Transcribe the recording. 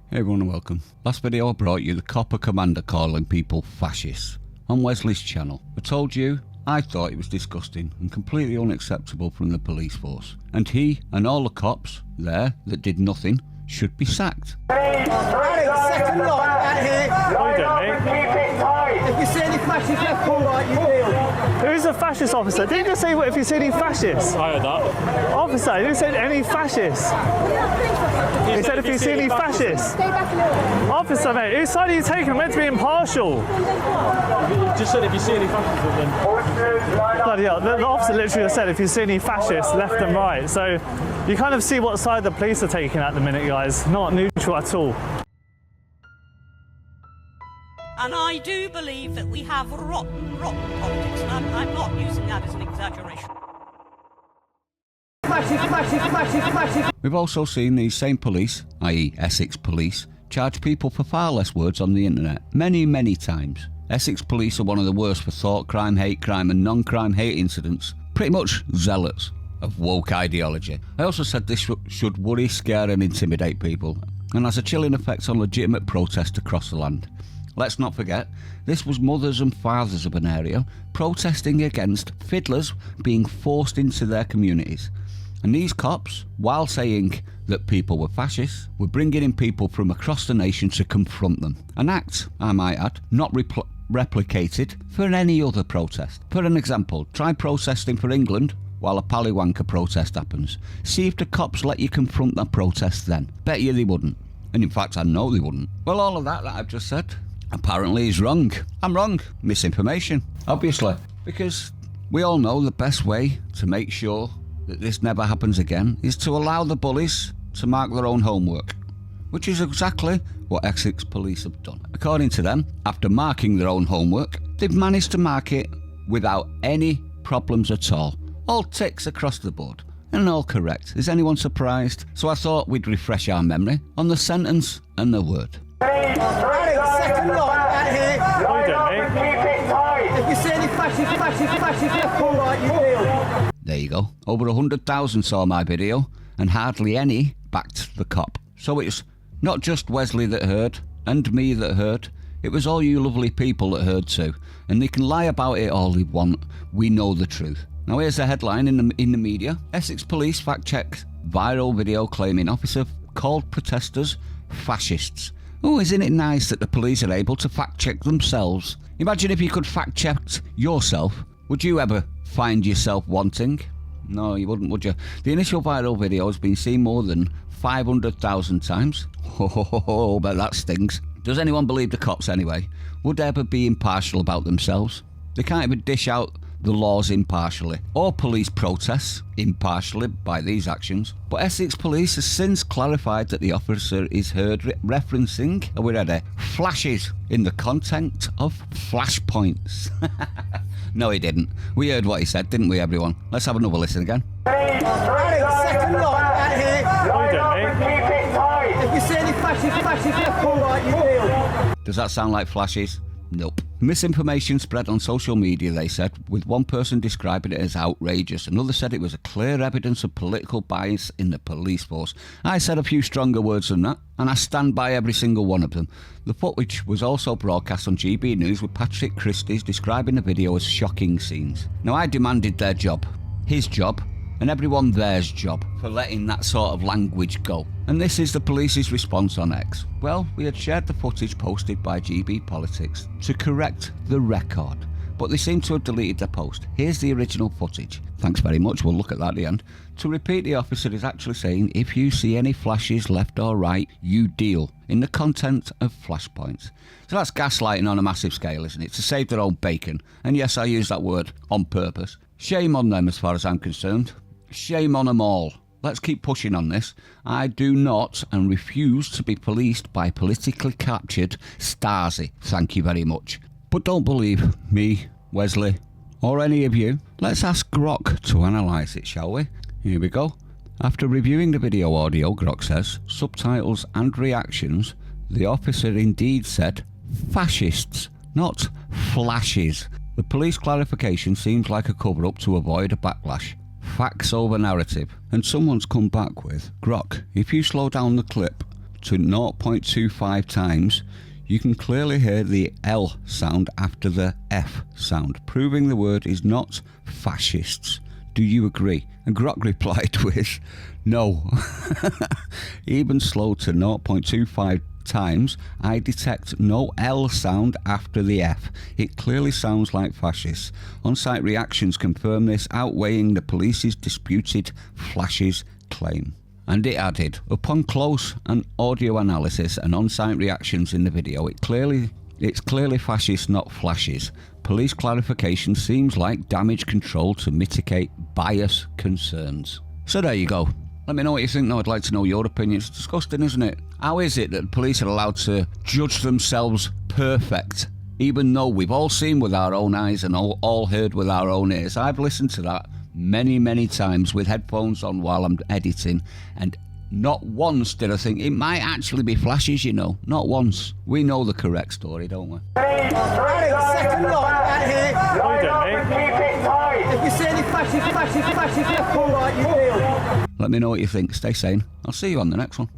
Hey everyone and welcome. Last video I brought you the copper commander calling people fascists on Wesley's channel. I told you I thought it was disgusting and completely unacceptable from the police force, and he and all the cops there that did nothing should be sacked. Second line out here. If you see any fascists left or right, you deal. Who's a fascist officer? Didn't you just say if you see any fascists? I heard that. Officer, you didn't say any fascists. He said if you see any fascists. Stay back a little bit. Officer, mate, whose side are you taking? I'm meant to be impartial. You just said if you see any fascists, then... Bloody hell, the officer literally just said if you see any fascists left and right. So you kind of see what side the police are taking at the minute, guys. Not neutral at all. And I do believe that we have rotten politics, and I'm not using that as an exaggeration. We've also seen these same police, i.e. Essex Police, charge people for far less words on the internet many times. Essex Police are one of the worst for thought crime, hate crime and non-crime hate incidents. Pretty much zealots of woke ideology. I also said this should worry, scare and intimidate people, and has a chilling effect on legitimate protest across the land. Let's not forget, this was mothers and fathers of an area protesting against fiddlers being forced into their communities. And these cops, while saying that people were fascists, were bringing in people from across the nation to confront them. An act, I might add, not replicated for any other protest. For an example, try protesting for England while a Pallywinker protest happens. See if the cops let you confront that protest then. Bet you they wouldn't. And in fact, I know they wouldn't. Well, all of that I've just said apparently is wrong. I'm wrong. Misinformation. Obviously. Because we all know the best way to make sure that this never happens again is to allow the bullies to mark their own homework, which is exactly what Essex Police have done. According to them, after marking their own homework, they've managed to mark it without any problems at all. All ticks across the board, and all correct. Is anyone surprised? So I thought we'd refresh our memory on the sentence and the word. Second line out here. If you see any fascists left or right, you deal. There you go. Over 100,000 saw my video, and hardly any backed the cop. So it's not just Wesley that heard, and me that heard. It was all you lovely people that heard too. And they can lie about it all they want. We know the truth. Now here's the headline in the media. Essex Police fact-checked viral video claiming officer called protesters fascists. Oh, isn't it nice that the police are able to fact-check themselves? Imagine if you could fact-check yourself. Would you ever find yourself wanting? No, you wouldn't, would you? The initial viral video has been seen more than 500,000 times. Oh, but that stings. Does anyone believe the cops anyway? Would they ever be impartial about themselves? They can't even dish out the laws impartially, or police protests impartially by these actions. But Essex Police has since clarified that the officer is heard referencing, are we ready, flashes in the content of flashpoints. No, he didn't. We heard what he said, didn't we, everyone? Let's have another listen again. Second line out here. If you see any fascists left or right, you deal. Does that sound like flashes? Nope. Misinformation spread on social media, they said, with one person describing it as outrageous. Another said it was a clear evidence of political bias in the police force. I said a few stronger words than that, and I stand by every single one of them. The footage was also broadcast on GB News with Patrick Christie's describing the video as shocking scenes. Now I demanded their job, his job, and everyone theirs job for letting that sort of language go. And this is the police's response on X. Well, we had shared the footage posted by GB Politics to correct the record, but they seem to have deleted the post. Here's the original footage. Thanks very much, we'll look at that at the end. To repeat, the officer is actually saying, if you see any flashes left or right, you deal, in the content of flashpoints. So that's gaslighting on a massive scale, isn't it? To save their own bacon. And yes, I use that word on purpose. Shame on them as far as I'm concerned. Shame on them all. Let's keep pushing on this. I do not and refuse to be policed by politically captured Stasi. Thank you very much. But don't believe me, Wesley, or any of you. Let's ask Grok to analyse it, shall we? Here we go. After reviewing the video audio, Grok says, subtitles and reactions, the officer indeed said fascists, not flashes. The police clarification seems like a cover-up to avoid a backlash. Facts over narrative. And someone's come back with, Grok, if you slow down the clip to 0.25 times, you can clearly hear the L sound after the F sound, proving the word is not fascists. Do you agree? And Grok replied with, no. Even slow to 0.25 times, I detect no L sound after the F. It clearly sounds like fascists. On-site reactions confirm this, outweighing the police's disputed flashes claim. And it added, upon close and audio analysis and on-site reactions in the video, it's clearly fascist, not flashes. Police clarification seems like damage control to mitigate bias concerns. So there you go. Let me know what you think now. I'd like to know your opinion. It's disgusting, isn't it? How is it that the police are allowed to judge themselves perfect, even though we've all seen with our own eyes and all heard with our own ears? I've listened to that many times with headphones on while I'm editing, and not once did I think it might actually be flashes, you know. Not once. We know the correct story, don't we? Second line right here. What are you doing, mate? If you see any fascist, left, all right, you deal. Let me know what you think. Stay sane. I'll see you on the next one.